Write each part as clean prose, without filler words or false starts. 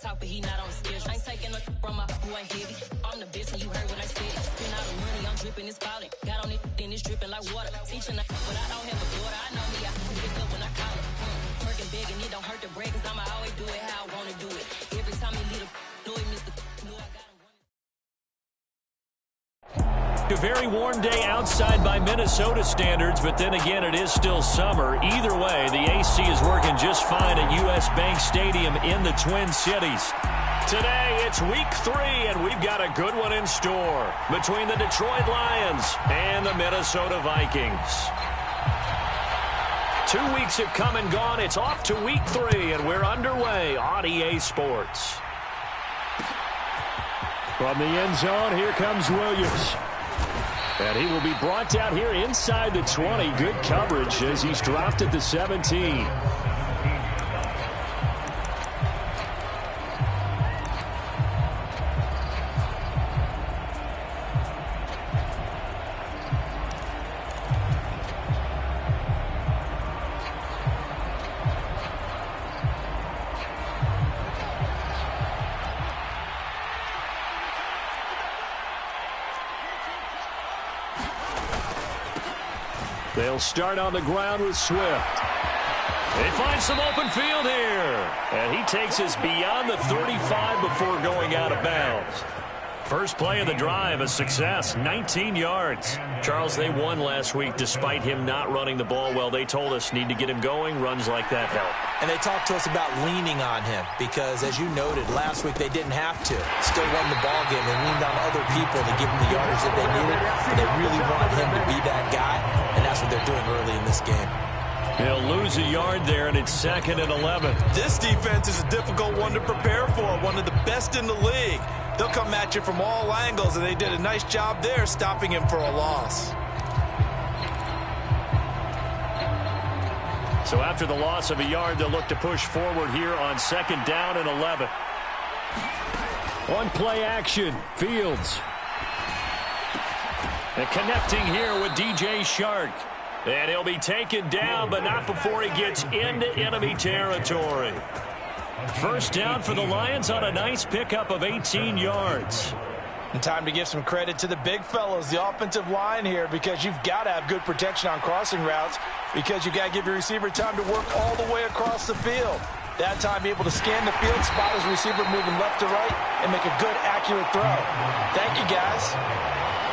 talk, but he not on the schedule. I ain't taking no from my who ain't heavy. I'm the best, and you heard what I said. Spend all the money, I'm dripping, it's falling. Got on it, then it's dripping like water. Teaching, but I don't have a daughter. I know me, I pick up when I call her. Working big, and it don't hurt to break, cause I'ma always do it how I wanna do it. Every time he lead a know he missed the know I got him. A very warm day outside by Minnesota standards, but then again, it is still summer. Either way, the AC is working just fine at U.S. Bank Stadium in the Twin Cities. Today, it's week 3, and we've got a good one in store between the Detroit Lions and the Minnesota Vikings. 2 weeks have come and gone. It's off to week 3, and we're underway on EA Sports. From the end zone, here comes Williams. And he will be brought down here inside the 20. Good coverage as he's dropped at the 17. They'll start on the ground with Swift. They find some open field here. And he takes us beyond the 35 before going out of bounds. First play of the drive, a success, 19 yards. Charles, they won last week despite him not running the ball well. They told us need to get him going. Runs like that help. And they talked to us about leaning on him because, as you noted, last week they didn't have to. Still won the ball game. They leaned on other people to give him the yardage that they needed. And they really want him to be that guy, and that's what they're doing early in this game. They'll lose a yard there, and it's 2nd and 11. This defense is a difficult one to prepare for, one of the best in the league. They'll come at you from all angles, and they did a nice job there stopping him for a loss. So after the loss of a yard, they'll look to push forward here on 2nd down and 11. On play action, Fields. And connecting here with DJ Shark. And he'll be taken down, but not before he gets into enemy territory. First down for the Lions on a nice pickup of 18 yards. And time to give some credit to the big fellows, the offensive line here, because you've got to have good protection on crossing routes because you've got to give your receiver time to work all the way across the field. That time, be able to scan the field, spot his receiver moving left to right, and make a good, accurate throw. Thank you, guys.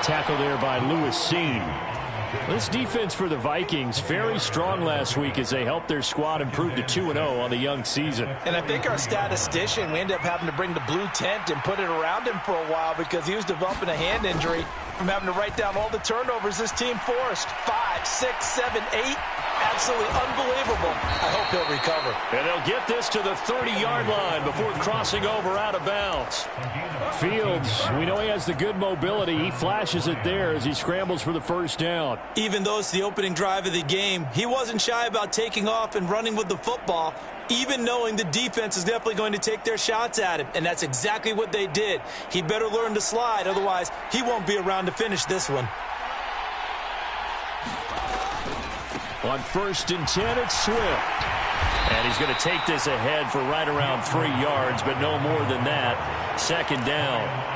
Tackle there by Lewis Cine. This defense for the Vikings, very strong last week as they helped their squad improve to 2-0 on the young season. And I think our statistician, we ended up having to bring the blue tent and put it around him for a while because he was developing a hand injury from having to write down all the turnovers this team forced. 5, 6, 7, 8. Absolutely unbelievable. I hope he'll recover. And they'll get this to the 30-yard line before crossing over out of bounds. Fields, we know he has the good mobility. He flashes it there as he scrambles for the first down. Even though it's the opening drive of the game, he wasn't shy about taking off and running with the football, even knowing the defense is definitely going to take their shots at him. And that's exactly what they did. He better learn to slide, otherwise he won't be around to finish this one. On 1st and 10, it's Swift. And he's going to take this ahead for right around 3 yards, but no more than that. 2nd down.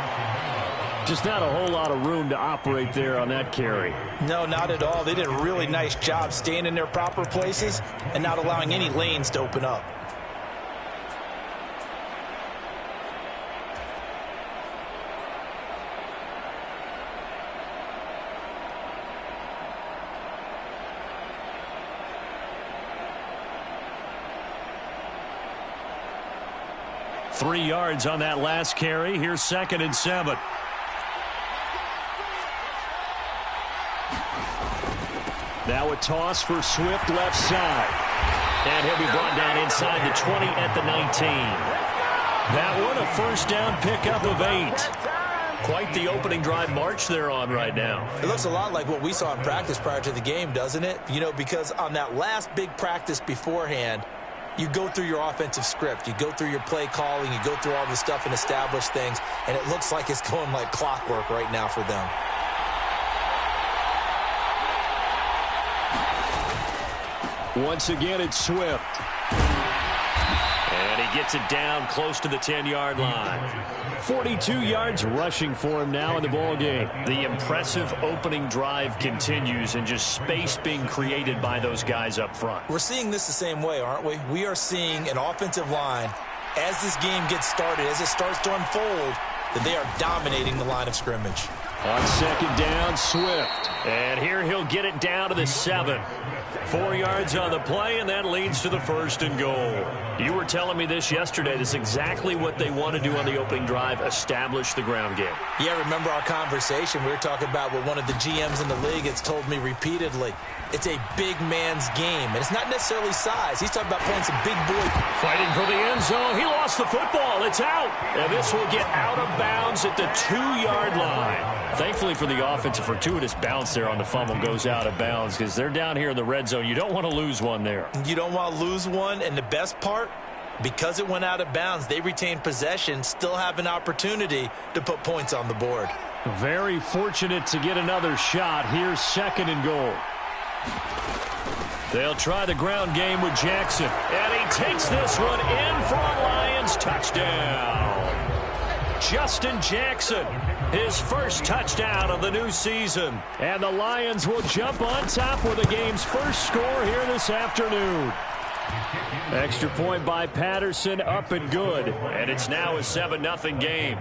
Just not a whole lot of room to operate there on that carry. No, not at all. They did a really nice job staying in their proper places and not allowing any lanes to open up. Three yards on that last carry. Here's 2nd and 7. Now a toss for Swift left side. And he'll be brought down inside the 20 at the 19. That one a first down pickup of 8. Quite the opening drive march they're on right now. It looks a lot like what we saw in practice prior to the game, doesn't it? You know, because on that last big practice beforehand, you go through your offensive script. You go through your play calling. You go through all the stuff and establish things. And it looks like it's going like clockwork right now for them. Once again, it's Swift. And And he gets it down close to the 10-yard line. 42 yards rushing for him now in the ball game. The impressive opening drive continues, and just space being created by those guys up front. We're seeing this the same way, aren't we? We are seeing an offensive line, as this game gets started, as it starts to unfold, that they are dominating the line of scrimmage. On second down, Swift. And here he'll get it down to the 7. 4 yards on the play, and that leads to the 1st and goal. You were telling me this yesterday. This is exactly what they want to do on the opening drive, establish the ground game. Yeah, remember our conversation. We were talking about what one of the GMs in the league has told me repeatedly. It's a big man's game, and it's not necessarily size. He's talking about playing some big boy. Fighting for the end zone. He lost the football. It's out. And this will get out of bounds at the 2-yard line. Thankfully for the offense, a fortuitous bounce there on the fumble goes out of bounds because they're down here in the red zone. You don't want to lose one there. You don't want to lose one, and the best part, because it went out of bounds, they retain possession, still have an opportunity to put points on the board. Very fortunate to get another shot. Here's 2nd and goal. They'll try the ground game with Jackson. And he takes this one in for a Lions touchdown. Justin Jackson, his first touchdown of the new season. And the Lions will jump on top with the game's first score here this afternoon. Extra point by Patterson, up and good. And it's now a 7-0 game.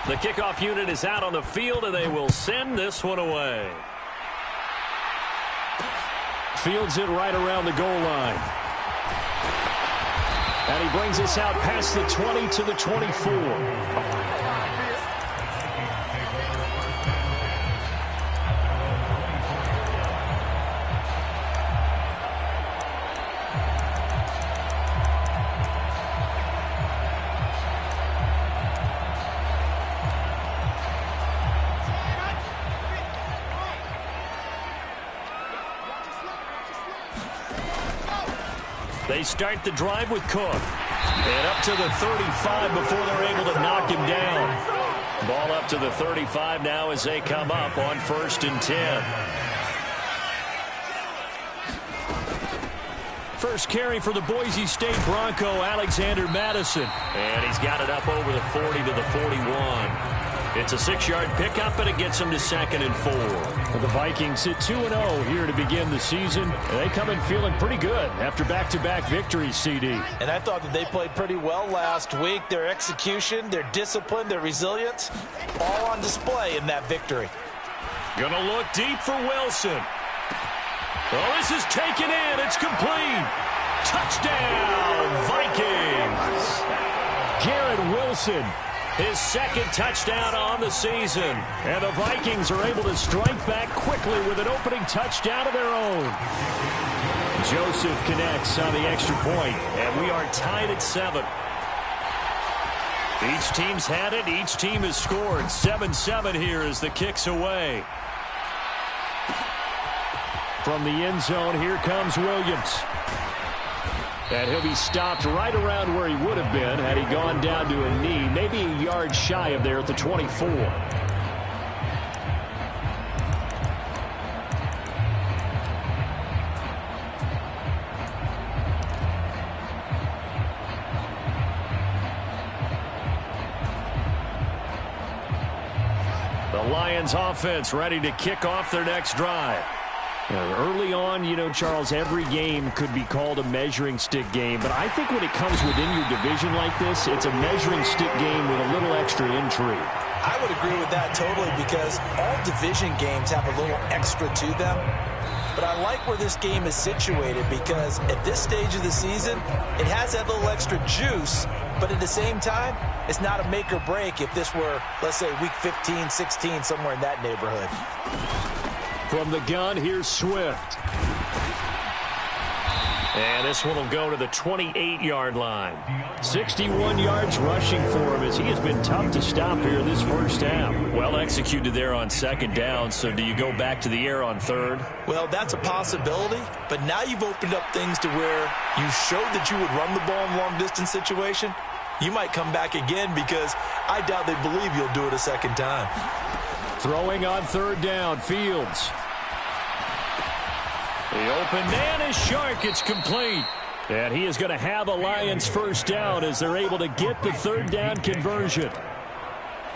The kickoff unit is out on the field, and they will send this one away. Fields it right around the goal line. And he brings us out past the 20 to the 24. They start the drive with Cook. And up to the 35 before they're able to knock him down. Ball up to the 35 now as they come up on 1st and 10. First carry for the Boise State Bronco, Alexander Madison. And he's got it up over the 40 to the 41. It's a 6-yard pickup, and it gets him to 2nd and 4. Well, the Vikings sit 2-0 here to begin the season. And they come in feeling pretty good after back-to-back victories, CD. And I thought that they played pretty well last week. Their execution, their discipline, their resilience, all on display in that victory. Gonna look deep for Wilson. Oh, this is taken in. It's complete. Touchdown, Vikings. Garrett Wilson, his 2nd touchdown on the season. And the Vikings are able to strike back quickly with an opening touchdown of their own. Joseph connects on the extra point. And we are tied at 7. Each team's had it. Each team has scored. 7-7 here as the kick's away. From the end zone, here comes Williams. And he'll be stopped right around where he would have been had he gone down to a knee, maybe a yard shy of there at the 24. The Lions offense ready to kick off their next drive. Early on, you know, Charles, every game could be called a measuring stick game. But I think when it comes within your division like this, it's a measuring stick game with a little extra intrigue. I would agree with that totally because all division games have a little extra to them. But I like where this game is situated because at this stage of the season, it has that little extra juice. But at the same time, it's not a make or break if this were, let's say, week 15, 16, somewhere in that neighborhood. From the gun, here's Swift. And this one will go to the 28-yard line. 61 yards rushing for him as he has been tough to stop here in this first half. Well executed there on 2nd down, so do you go back to the air on 3rd? Well, that's a possibility, but now you've opened up things to where you showed that you would run the ball in a long-distance situation. you might come back again because I doubt they believe you'll do it a second time. Throwing on third down, Fields. The open man is Shark. It's complete. And he is going to have a Lions first down as they're able to get the third down conversion.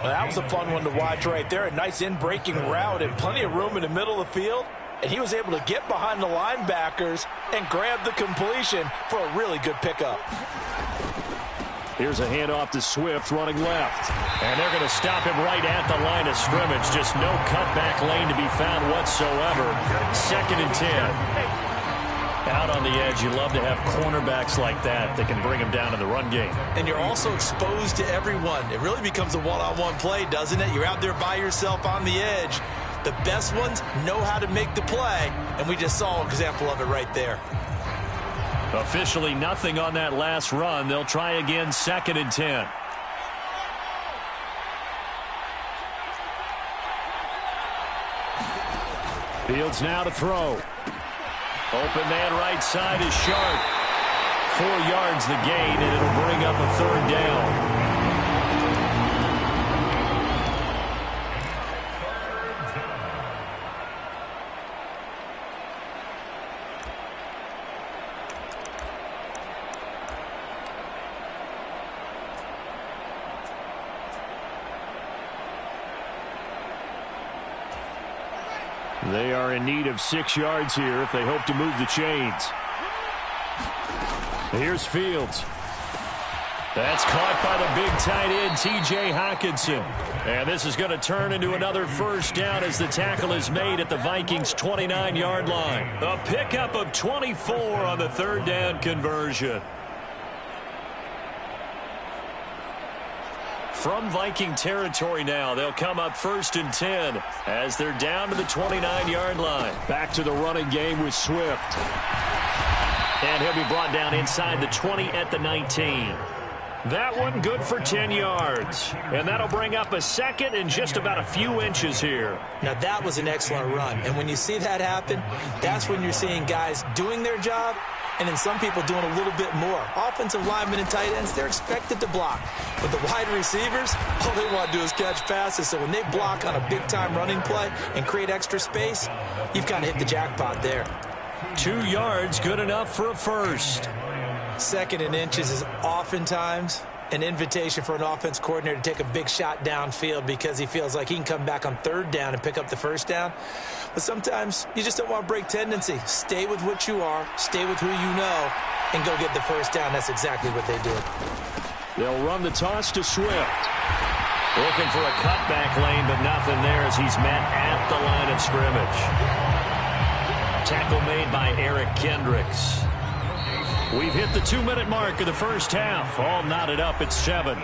Well, that was a fun one to watch right there. A nice in-breaking route and plenty of room in the middle of the field. And he was able to get behind the linebackers and grab the completion for a really good pickup. Here's a handoff to Swift running left. And they're going to stop him right at the line of scrimmage. Just no cutback lane to be found whatsoever. 2nd and 10. Out on the edge, you love to have cornerbacks like that can bring him down in the run game. And you're also exposed to everyone. It really becomes a one-on-one play, doesn't it? You're out there by yourself on the edge. The best ones know how to make the play, and we just saw an example of it right there. Officially nothing on that last run. They'll try again, 2nd and 10. Fields now to throw. Open man right side is Shark. 4 yards the gain, and it'll bring up a third down. They are in need of 6 yards here if they hope to move the chains. Here's Fields. That's caught by the big tight end, T.J. Hockenson. And this is going to turn into another first down as the tackle is made at the Vikings' 29-yard line. A pickup of 24 on the third down conversion. From Viking territory now, they'll come up 1st and 10 as they're down to the 29-yard line. Back to the running game with Swift. And he'll be brought down inside the 20 at the 19. That one good for 10 yards. And that'll bring up a 2nd and just about a few inches here. Now, that was an excellent run. And when you see that happen, that's when you're seeing guys doing their job and then some people doing a little bit more. Offensive linemen and tight ends, they're expected to block. But the wide receivers, all they want to do is catch passes. So when they block on a big-time running play and create extra space, you've kind of hit the jackpot there. 2 yards, good enough for a first. 2nd and inches is oftentimes an invitation for an offense coordinator to take a big shot downfield because he feels like he can come back on 3rd down and pick up the first down. But sometimes you just don't want to break tendency. Stay with what you are, stay with who you know, and go get the first down. That's exactly what they did. They'll run the toss to Swift. Looking for a cutback lane, but nothing there as he's met at the line of scrimmage. Tackle made by Eric Kendricks. We've hit the 2-minute mark of the first half. All knotted up at 7.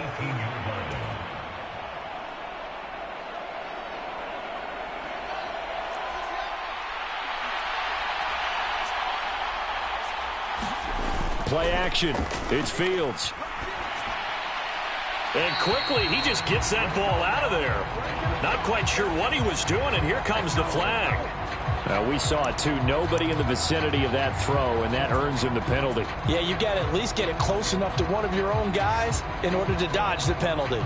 Play action. It's Fields. And quickly, he just gets that ball out of there. Not quite sure what he was doing, and here comes the flag. We saw it, too. Nobody in the vicinity of that throw, and that earns him the penalty. Yeah, you got to at least get it close enough to one of your own guys in order to dodge the penalty.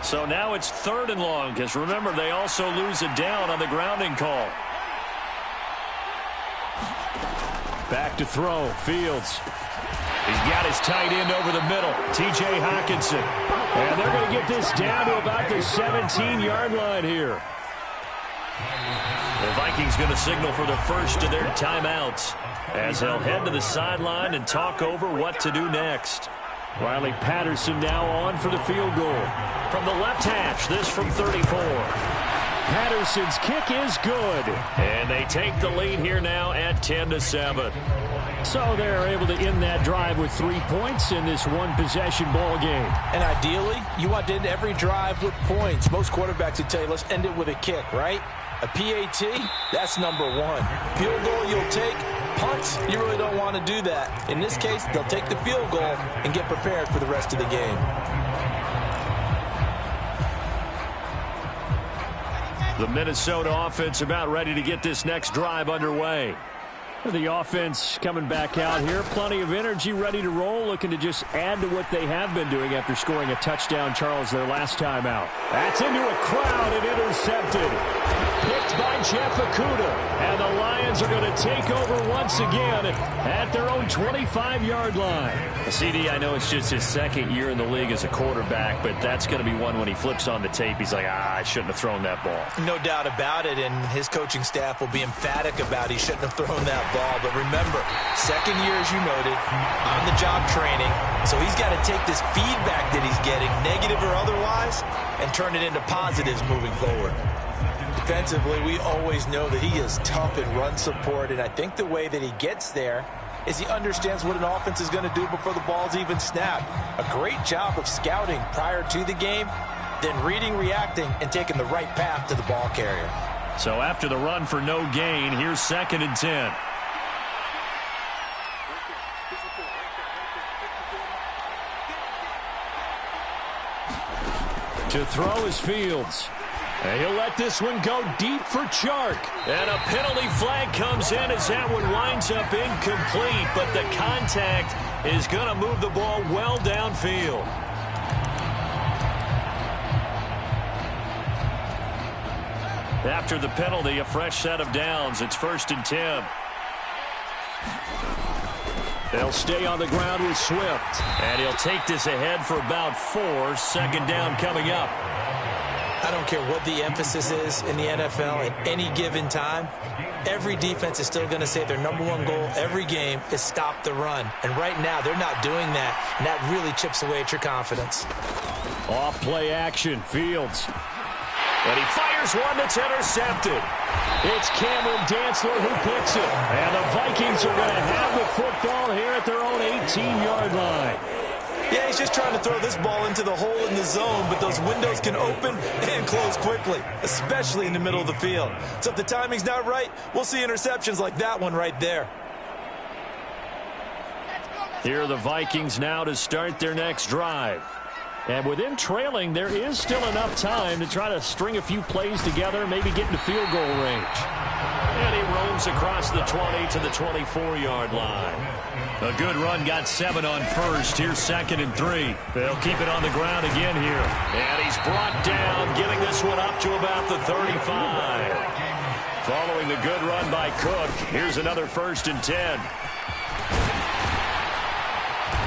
So now it's 3rd and long, because remember, they also lose a down on the grounding call. Back to throw. Fields. He's got his tight end over the middle, T.J. Hockenson. And they're going to get this down to about the 17-yard line here. The Vikings going to signal for the first of their timeouts as they'll head to the sideline and talk over what to do next. Riley Patterson now on for the field goal. From the left hash, this from 34. Patterson's kick is good. And they take the lead here now at 10-7. So they're able to end that drive with 3 points in this one-possession ball game. And ideally, you want to end every drive with points. Most quarterbacks would tell you, let's end it with a kick, right? A PAT, that's number 1. Field goal you'll take. Punts, you really don't want to do that. In this case, they'll take the field goal and get prepared for the rest of the game. The Minnesota offense about ready to get this next drive underway. The offense coming back out here. Plenty of energy, ready to roll, looking to just add to what they have been doing after scoring a touchdown, Charles, their last time out. That's into a crowd and intercepted. Picked by Jeff Okudah. And the Lions are going to take over once again at their own 25-yard line. CD, I know it's just his second year in the league as a quarterback, but that's going to be one when he flips on the tape. He's like, I shouldn't have thrown that ball. No doubt about it, and his coaching staff will be emphatic about he shouldn't have thrown that ball. But remember, second year, as you noted, on-the-job training, so he's got to take this feedback that he's getting, negative or otherwise, and turn it into positives moving forward. Defensively, we always know that he is tough in run support, and I think the way that he gets there is he understands what an offense is going to do before the ball's even snapped. A great job of scouting prior to the game, then reading, reacting, and taking the right path to the ball carrier. So after the run for no gain, here's 2nd and 10. To throw is Fields. And he'll let this one go deep for Chark. And a penalty flag comes in as that one winds up incomplete. But the contact is going to move the ball well downfield. After the penalty, a fresh set of downs. It's 1st and 10. They'll stay on the ground with Swift. And he'll take this ahead for about 4. 2nd down coming up. I don't care what the emphasis is in the NFL at any given time. Every defense is still going to say their #1 goal every game is stop the run. And right now, they're not doing that, and that really chips away at your confidence. Off play action, Fields. And he fires one that's intercepted. It's Cameron Dantzler who picks it. And the Vikings are going to have the football here at their own 18-yard line. Yeah, he's just trying to throw this ball into the hole in the zone, but those windows can open and close quickly, especially in the middle of the field. So if the timing's not right, we'll see interceptions like that one right there. Here are the Vikings now to start their next drive. And with them trailing, there is still enough time to try to string a few plays together, maybe get into field goal range. And he roams across the 20 to the 24-yard line. A good run, got 7 on first. Here's 2nd and 3. They'll keep it on the ground again here. And he's brought down, getting this one up to about the 35. Following the good run by Cook, here's another 1st and 10.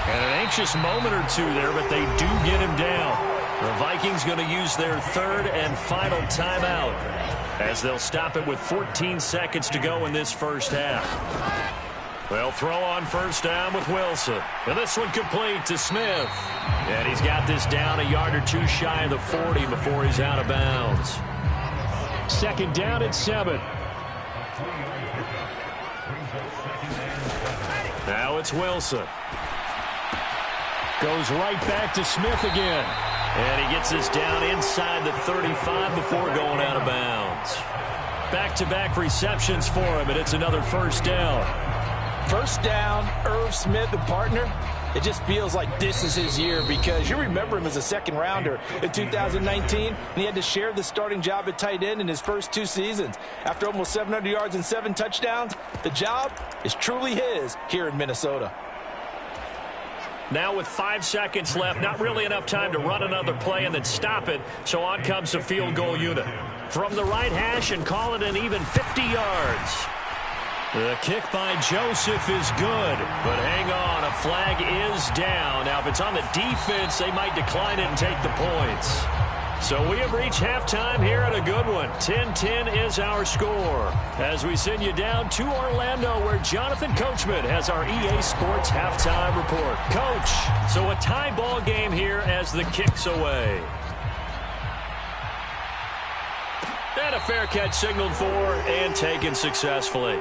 And an anxious moment or two there, but they do get him down. The Vikings going to use their 3rd and final timeout as they'll stop it with 14 seconds to go in this first half. They'll throw on 1st down with Wilson. And this one complete to Smith. And he's got this down a yard or two shy of the 40 before he's out of bounds. 2nd down at 7. Now it's Wilson. Goes right back to Smith again. And he gets this down inside the 35 before going out of bounds. Back-to-back receptions for him, and it's another 1st down. 1st down, Irv Smith, a partner. It just feels like this is his year because you remember him as a 2nd rounder in 2019, and he had to share the starting job at tight end in his first 2 seasons. After almost 700 yards and 7 touchdowns, the job is truly his here in Minnesota. Now with 5 seconds left, not really enough time to run another play and then stop it, so on comes the field goal unit. From the right hash and call it an even 50 yards. The kick by Joseph is good, but hang on, a flag is down. Now if it's on the defense, they might decline it and take the points. So we have reached halftime here at a good one. 10-10 is our score as we send you down to Orlando where Jonathan Coachman has our EA Sports halftime report. Coach, so a tie ball game here as the kick's away. And a fair catch signaled for and taken successfully.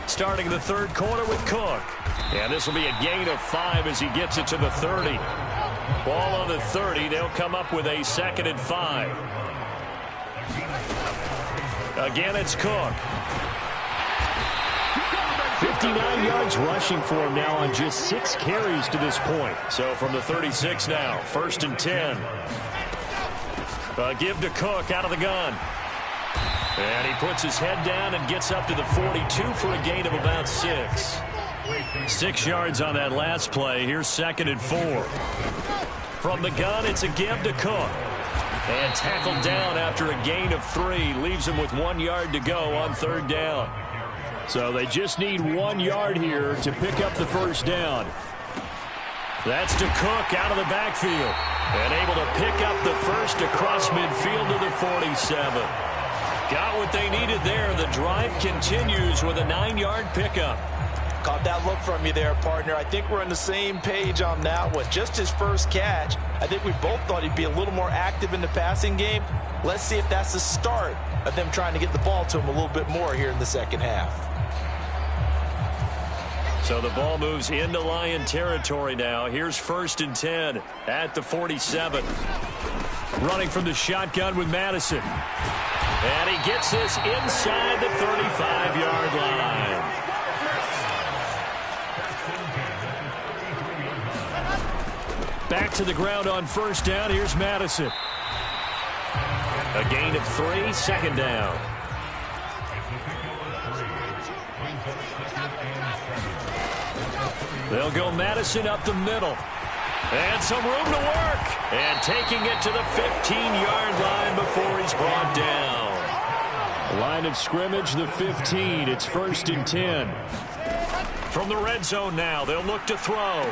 Starting the third quarter with Cook. And this will be a gain of 5 as he gets it to the 30. Ball on the 30. They'll come up with a 2nd and 5. Again, it's Cook. 59 yards rushing for him now on just 6 carries to this point. So from the 36 now, 1st and 10. Give to Cook out of the gun. And he puts his head down and gets up to the 42 for a gain of about 6. 6 yards on that last play. Here's 2nd and 4. From the gun, it's a give to Cook. And tackled down after a gain of 3. Leaves him with 1 yard to go on 3rd down. So they just need 1 yard here to pick up the 1st down. That's to Cook out of the backfield. And able to pick up the 1st across midfield to the 47. Got what they needed there. The drive continues with a 9-yard pickup. Caught that look from you there, partner. I think we're on the same page on that one. Just his first catch. I think we both thought he'd be a little more active in the passing game. Let's see if that's the start of them trying to get the ball to him a little bit more here in the second half. So the ball moves into Lion territory now. Here's 1st and 10 at the 47. Running from the shotgun with Madison. And he gets this inside the 35-yard line. Back to the ground on 1st down. Here's Madison. A gain of 3, 2nd down. They'll go Madison up the middle. And some room to work. And taking it to the 15-yard line before he's brought down. Line of scrimmage, the 15. It's 1st and 10. From the red zone now, they'll look to throw.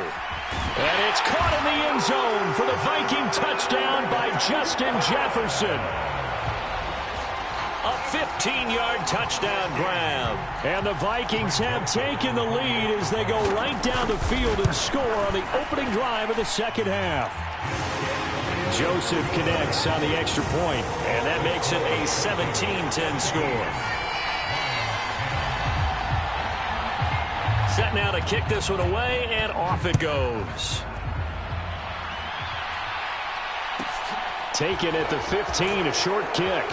And it's caught in the end zone for the Viking touchdown by Justin Jefferson. A 15-yard touchdown grab. And the Vikings have taken the lead as they go right down the field and score on the opening drive of the second half. Joseph connects on the extra point, and that makes it a 17-10 score. Set now to kick this one away, and off it goes. Taken at the 15, a short kick.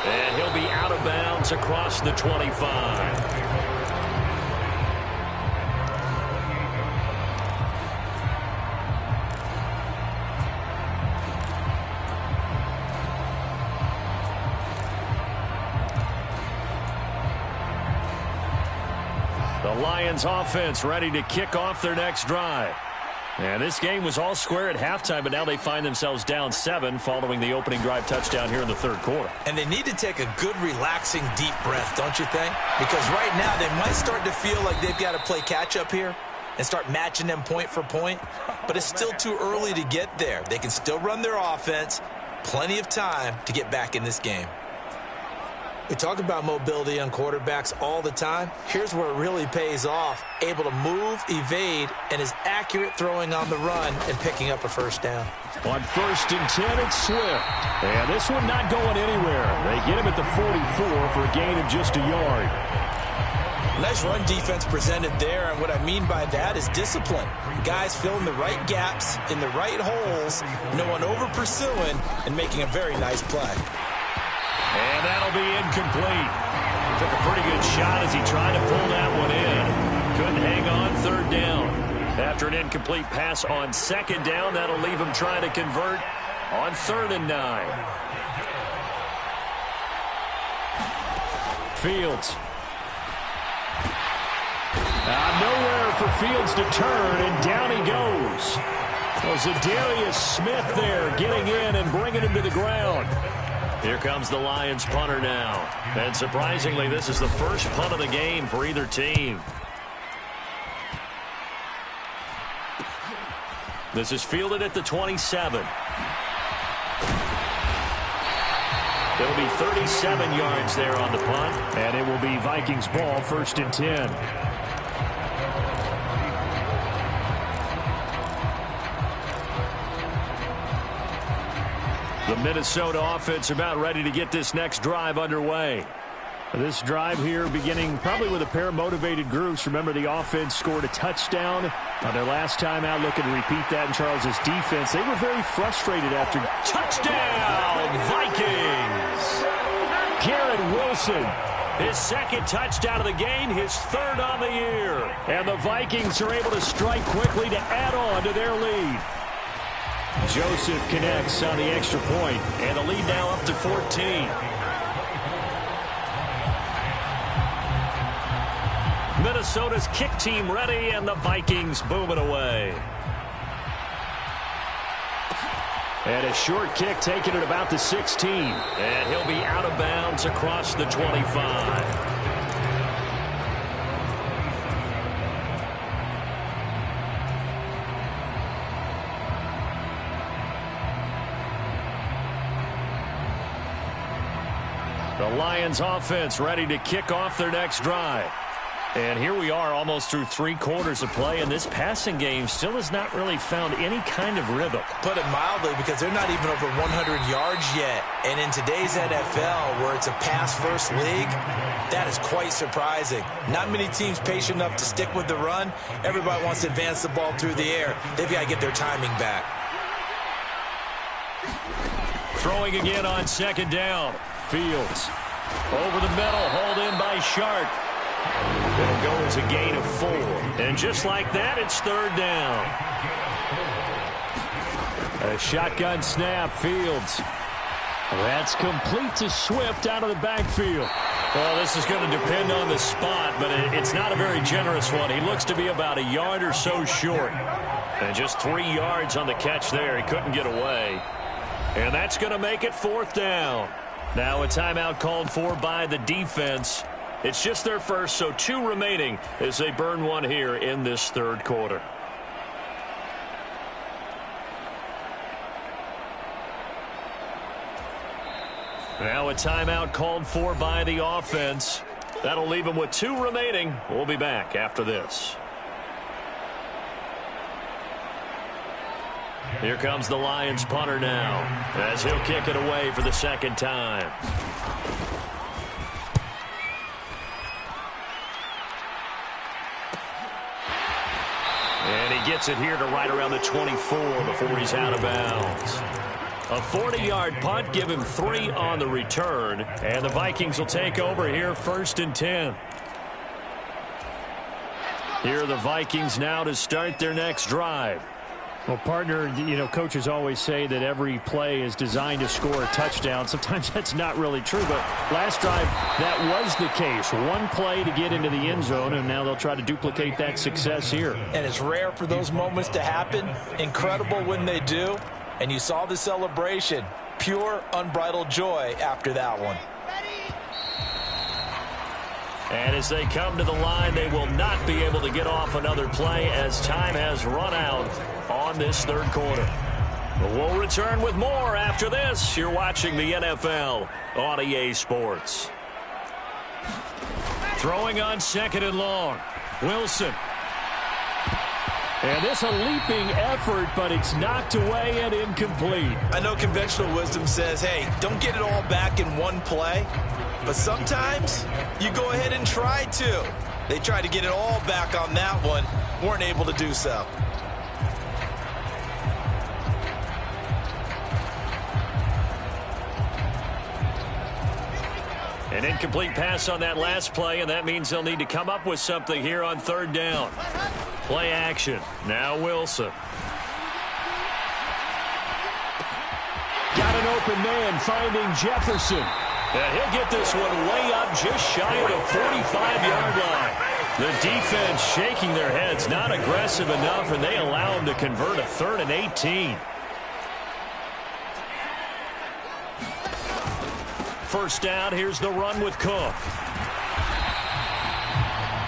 And he'll be out of bounds across the 25. The Lions offense ready to kick off their next drive. And this game was all square at halftime, but now they find themselves down 7 following the opening drive touchdown here in the third quarter. And they need to take a good, relaxing, deep breath, don't you think? Because right now they might start to feel like they've got to play catch-up here and start matching them point for point. But it's still too early to get there. They can still run their offense. Plenty of time to get back in this game. We talk about mobility on quarterbacks all the time. Here's where it really pays off. Able to move, evade, and is accurate throwing on the run and picking up a 1st down. On 1st and 10, it's Swift. And this one not going anywhere. They get him at the 44 for a gain of just a yard. Nice run defense presented there, and what I mean by that is discipline. Guys filling the right gaps in the right holes, no one over-pursuing, and making a very nice play. And that'll be incomplete. Took a pretty good shot as he tried to pull that one in. Couldn't hang on 3rd down. After an incomplete pass on 2nd down, that'll leave him trying to convert on 3rd and 9. Fields. Nowhere for Fields to turn, and down he goes. Well, Zadarius Smith there getting in and bringing him to the ground. Here comes the Lions punter now. And surprisingly, this is the first punt of the game for either team. This is fielded at the 27. It'll be 37 yards there on the punt. And it will be Vikings ball, 1st and 10. The Minnesota offense about ready to get this next drive underway. This drive here beginning probably with a pair of motivated groups. Remember, the offense scored a touchdown on their last time out. Looking to repeat that in Charles's defense. They were very frustrated after. Touchdown, Vikings! Garrett Wilson. His second touchdown of the game, his third on the year. And the Vikings are able to strike quickly to add on to their lead. Joseph connects on the extra point, and the lead now up to 14. Minnesota's kick team ready, and the Vikings boom it away. And a short kick taken at about the 16. And he'll be out of bounds across the 25. The Lions offense ready to kick off their next drive. And here we are almost through 3 quarters of play, and this passing game still has not really found any kind of rhythm. Put it mildly, because they're not even over 100 yards yet. And in today's NFL, where it's a pass-first league, that is quite surprising. Not many teams patient enough to stick with the run. Everybody wants to advance the ball through the air. They've got to get their timing back. Throwing again on second down. Fields over the middle, hauled in by Sharp. It'll go as a gain of 4. And just like that, it's third down. A shotgun snap, Fields. That's complete to Swift out of the backfield. Well, this is going to depend on the spot, but it's not a very generous one. He looks to be about a yard or so short. And just 3 yards on the catch there. He couldn't get away. And that's going to make it 4th down. Now a timeout called for by the defense. It's just their first, so 2 remaining as they burn one here in this third quarter. Now a timeout called for by the offense. That'll leave them with 2 remaining. We'll be back after this. Here comes the Lions punter now, as he'll kick it away for the second time. And he gets it here to right around the 24 before he's out of bounds. A 40-yard punt, give him 3 on the return. And the Vikings will take over here, 1st and 10. Here are the Vikings now to start their next drive. Well, partner, coaches always say that every play is designed to score a touchdown. Sometimes that's not really true, but last drive, that was the case. 1 play to get into the end zone, and now they'll try to duplicate that success here. And it's rare for those moments to happen. Incredible when they do. And you saw the celebration. Pure, unbridled joy after that one. And as they come to the line, they will not be able to get off another play as time has run out on this third quarter. But we'll return with more after this. You're watching the NFL on EA Sports. Throwing on second and long. Wilson. And this a leaping effort, but it's knocked away and incomplete. I know conventional wisdom says, hey, don't get it all back in one play. But sometimes you go ahead and try to. They tried to get it all back on that one. Weren't able to do so. An incomplete pass on that last play, and that means they'll need to come up with something here on third down. Play action. Now Wilson. Got an open man finding Jefferson. And he'll get this one way up just shy of the 45-yard line. The defense shaking their heads, not aggressive enough, and they allow him to convert a 3rd and 18. First down, here's the run with Cook.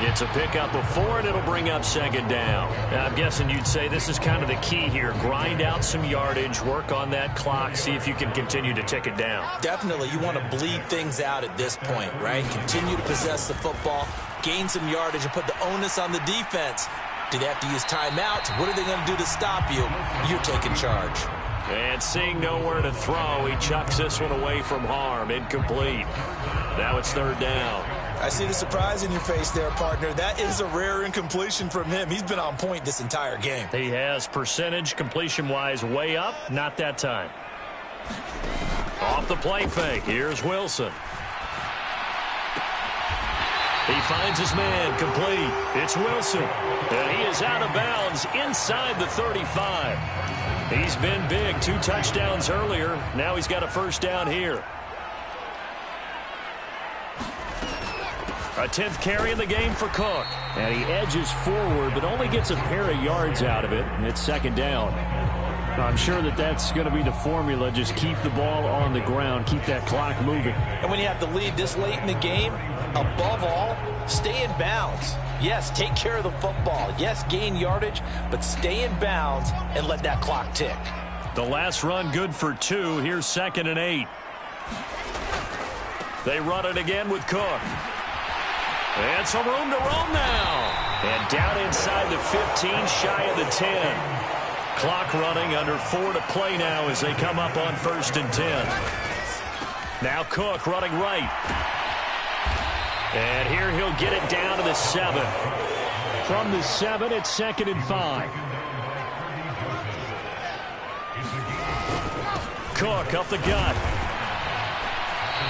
It's a pickup of 4, and it'll bring up second down. Now, I'm guessing you'd say this is kind of the key here. Grind out some yardage, work on that clock, see if you can continue to tick it down. Definitely, you want to bleed things out at this point, right? Continue to possess the football, gain some yardage, and put the onus on the defense. Do they have to use timeouts? What are they going to do to stop you? You're taking charge. And seeing nowhere to throw, he chucks this one away from harm. Incomplete. Now it's third down. I see the surprise in your face there, partner. That is a rare incompletion from him. He's been on point this entire game. He has percentage completion-wise way up. Not that time. Off the play fake. Here's Wilson. He finds his man complete. It's Wilson. And he is out of bounds inside the 35. He's been big. 2 touchdowns earlier. Now he's got a first down here. A 10th carry in the game for Cook. And he edges forward, but only gets a pair of yards out of it. And it's second down. I'm sure that that's going to be the formula. Just keep the ball on the ground. Keep that clock moving. And when you have the lead this late in the game, above all, stay in bounds. Yes, take care of the football. Yes, gain yardage, but stay in bounds and let that clock tick. The last run good for 2. Here's 2nd and 8. They run it again with Cook. And some room to roam now. And down inside the 15, shy of the 10. Clock running, under 4 to play now as they come up on 1st and 10. Now Cook running right. And here he'll get it down to the 7. From the 7, it's 2nd and 5. Cook up the gut.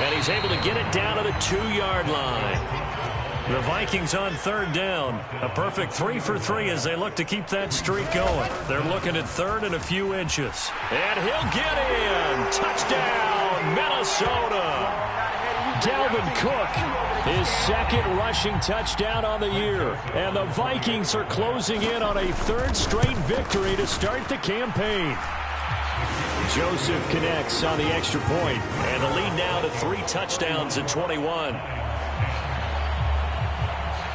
And he's able to get it down to the 2-yard line. The Vikings on 3rd down. A perfect 3 for 3 as they look to keep that streak going. They're looking at 3rd and a few inches. And he'll get in. Touchdown, Minnesota. Dalvin Cook, his 2nd rushing touchdown on the year. And the Vikings are closing in on a 3rd straight victory to start the campaign. Joseph connects on the extra point. And the lead now to 3 touchdowns at 21.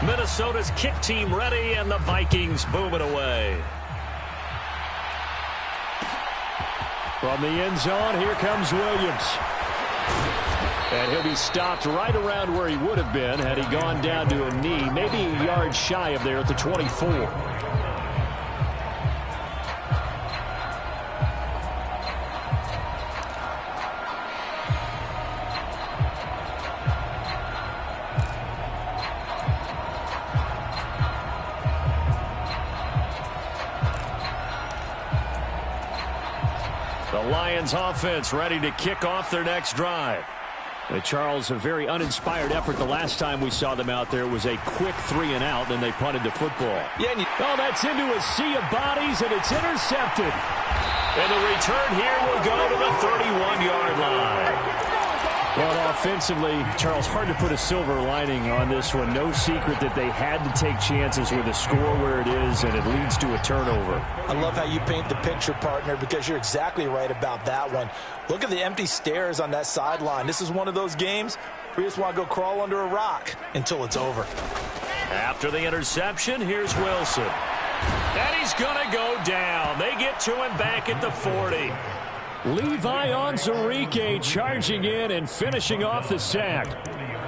Minnesota's kick team ready, and the Vikings booming away. From the end zone, here comes Williams. And he'll be stopped right around where he would have been had he gone down to a knee, maybe a yard shy of there at the 24. Lions offense ready to kick off their next drive. Charles, a very uninspired effort the last time we saw them out there. It was a quick 3 and out, then they punted the football. Yeah, oh, that's into a sea of bodies, and it's intercepted. And the return here will go to the 31-yard line. Well, offensively, Charles, hard to put a silver lining on this one. No secret that they had to take chances with a score where it is, and it leads to a turnover. I love how you paint the picture, partner, because you're exactly right about that one. Look at the empty stares on that sideline. This is one of those games where you just want to go crawl under a rock until it's over. After the interception, here's Wilson. And he's going to go down. They get to him back at the 40. Levi Onwuzurike charging in and finishing off the sack.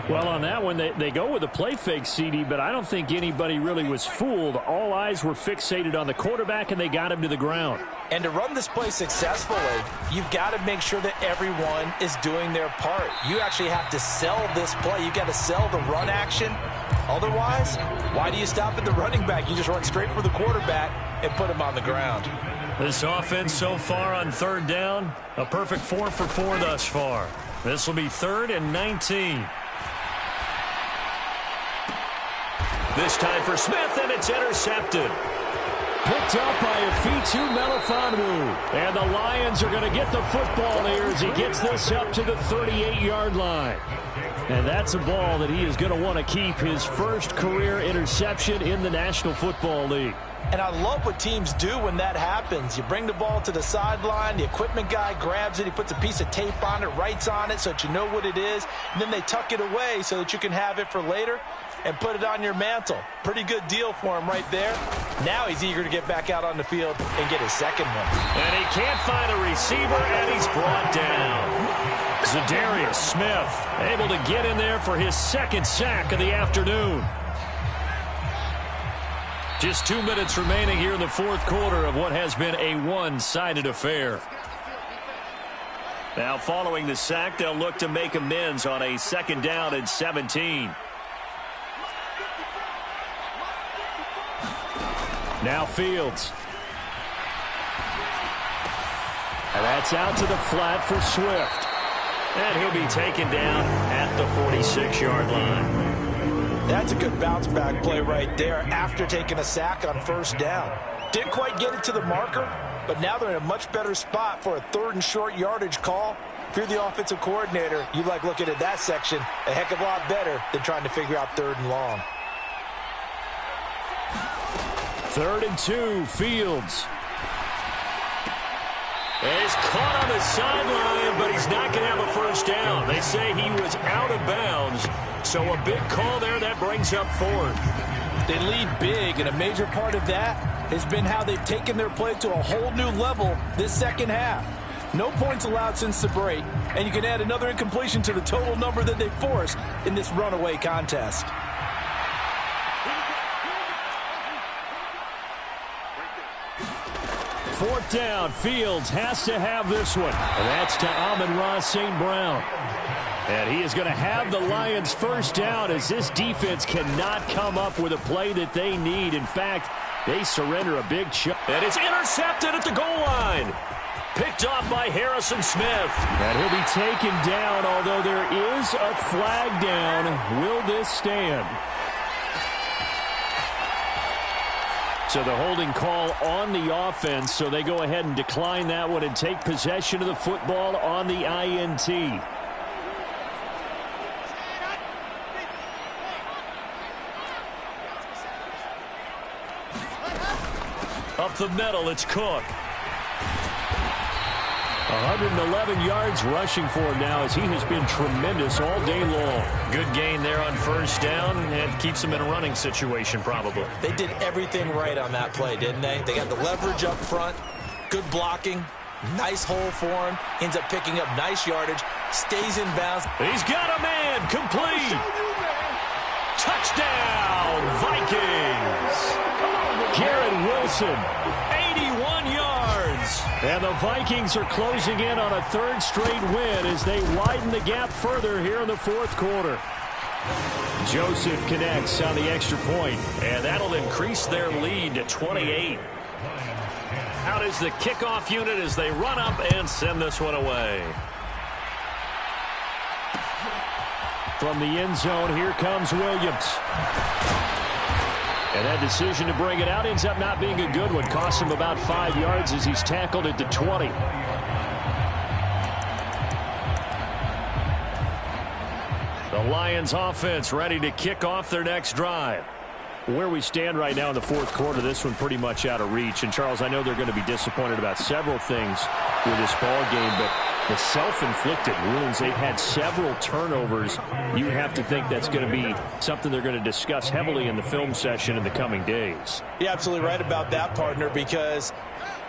Well, on that one, they go with a play fake, CD, but I don't think anybody really was fooled. All eyes were fixated on the quarterback, and they got him to the ground. And to run this play successfully, you've got to make sure that everyone is doing their part. You actually have to sell this play. You've got to sell the run action. Otherwise, why do you stop at the running back? You just run straight for the quarterback and put him on the ground. This offense so far on 3rd down, a perfect 4 for 4 thus far. This will be 3rd and 19. This time for Smith, and it's intercepted. Picked up by Afitu Melifonwu. And the Lions are going to get the football here as he gets this up to the 38-yard line. And that's a ball that he is going to want to keep, his first career interception in the National Football League. And I love what teams do when that happens. You bring the ball to the sideline, the equipment guy grabs it, he puts a piece of tape on it, writes on it so that you know what it is, and then they tuck it away so that you can have it for later and put it on your mantle. Pretty good deal for him right there. Now he's eager to get back out on the field and get his second one. And he can't find a receiver, and he's brought down. Zadarius Smith able to get in there for his second sack of the afternoon. Just 2 minutes remaining here in the fourth quarter of what has been a one-sided affair. Now following the sack, they'll look to make amends on a 2nd down and 17. Now Fields. And that's out to the flat for Swift. And he'll be taken down at the 46-yard line. That's a good bounce-back play right there after taking a sack on 1st down. Didn't quite get it to the marker, but now they're in a much better spot for a 3rd and short yardage call. If you're the offensive coordinator, you like looking at that section a heck of a lot better than trying to figure out 3rd and long. 3rd and 2, Fields. He's caught on the sideline, but he's not going to have a 1st down. They say he was out of bounds, so a big call there that brings up 4th. They lead big, and a major part of that has been how they've taken their play to a whole new level this 2nd half. No points allowed since the break, and you can add another incompletion to the total number that they forced in this runaway contest. Fourth down, Fields has to have this one. And that's to Amon-Ra St. Brown. And he is going to have the Lions' 1st down as this defense cannot come up with a play that they need. In fact, they surrender a big chunk. And it's intercepted at the goal line. Picked off by Harrison Smith. And he'll be taken down, although there is a flag down. Will this stand? So the holding call on the offense, so they go ahead and decline that one and take possession of the football on the INT. Up the middle, it's Cook. 111 yards rushing for him now as he has been tremendous all day long. Good gain there on 1st down and keeps him in a running situation probably. They did everything right on that play, didn't they? They got the leverage up front, good blocking, nice hole for him, ends up picking up nice yardage, stays in bounds. He's got a man, complete. Touchdown, Vikings. Garrett Wilson, 81 yards. And the Vikings are closing in on a 3rd straight win as they widen the gap further here in the 4th quarter. Joseph connects on the extra point, and that'll increase their lead to 28. Out is the kickoff unit as they run up and send this one away. From the end zone, here comes Williams. And that decision to bring it out ends up not being a good one. Costs him about 5 yards as he's tackled at the 20. The Lions offense ready to kick off their next drive. Where we stand right now in the 4th quarter, this one pretty much out of reach. And, Charles, I know they're going to be disappointed about several things with this ball game, but the self-inflicted wounds, they've had several turnovers. You have to think that's going to be something they're going to discuss heavily in the film session in the coming days. You're absolutely right about that, partner, because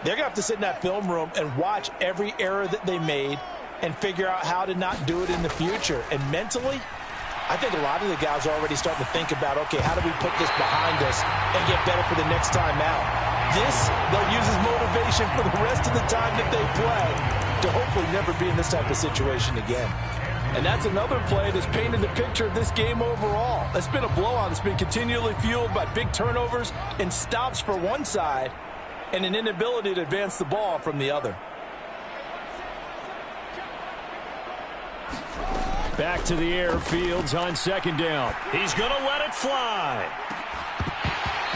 they're going to have to sit in that film room and watch every error that they made and figure out how to not do it in the future. And mentally, I think a lot of the guys are already starting to think about, okay, how do we put this behind us and get better for the next time out? This, they'll use as motivation for the rest of the time that they play to hopefully never be in this type of situation again. And that's another play that's painted the picture of this game overall. It's been a blowout. It's been continually fueled by big turnovers and stops for one side and an inability to advance the ball from the other. Back to the air, Fields on 2nd down. He's going to let it fly.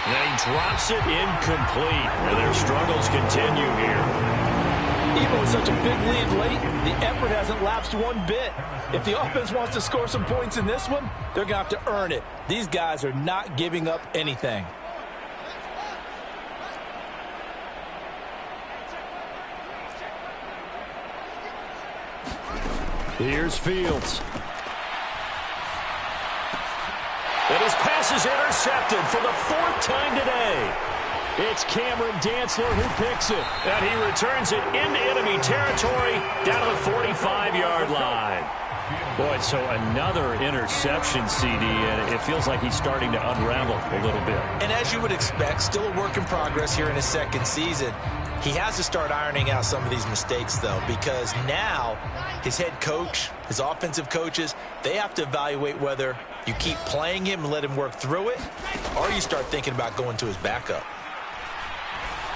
And he drops it incomplete. And their struggles continue here. Even with such a big lead late, the effort hasn't lapsed one bit. If the offense wants to score some points in this one, they're going to have to earn it. These guys are not giving up anything. Here's Fields. And his pass is intercepted for the 4th time today. It's Cameron Dantzler who picks it. And he returns it into enemy territory down to the 45-yard line. Boy, so another interception, CD, and it feels like he's starting to unravel a little bit. And as you would expect, still a work in progress here in his 2nd season. He has to start ironing out some of these mistakes, though, because now his head coach, his offensive coaches, they have to evaluate whether you keep playing him and let him work through it, or you start thinking about going to his backup.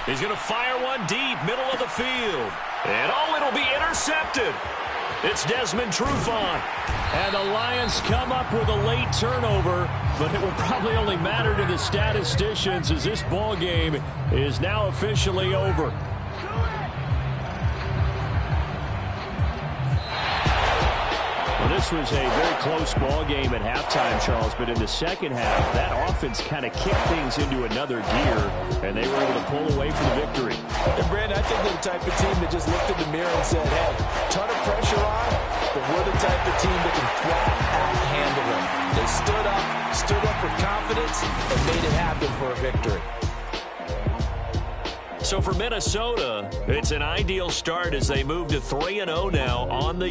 He's going to fire one deep, middle of the field. And, oh, it'll be intercepted. It's Desmond Trufant. And the Lions come up with a late turnover, but it will probably only matter to the statisticians as this ball game is now officially over. Well, this was a very close ball game at halftime, Charles, but in the second half, that offense kind of kicked things into another gear, and they were able to pull away for the victory. And, Brandon, I think they're the type of team that just looked in the mirror and said, hey, ton of pressure on, but we're the type of team that can flat out handle it. They stood up with confidence, and made it happen for a victory. So for Minnesota, it's an ideal start as they move to 3-0 now on the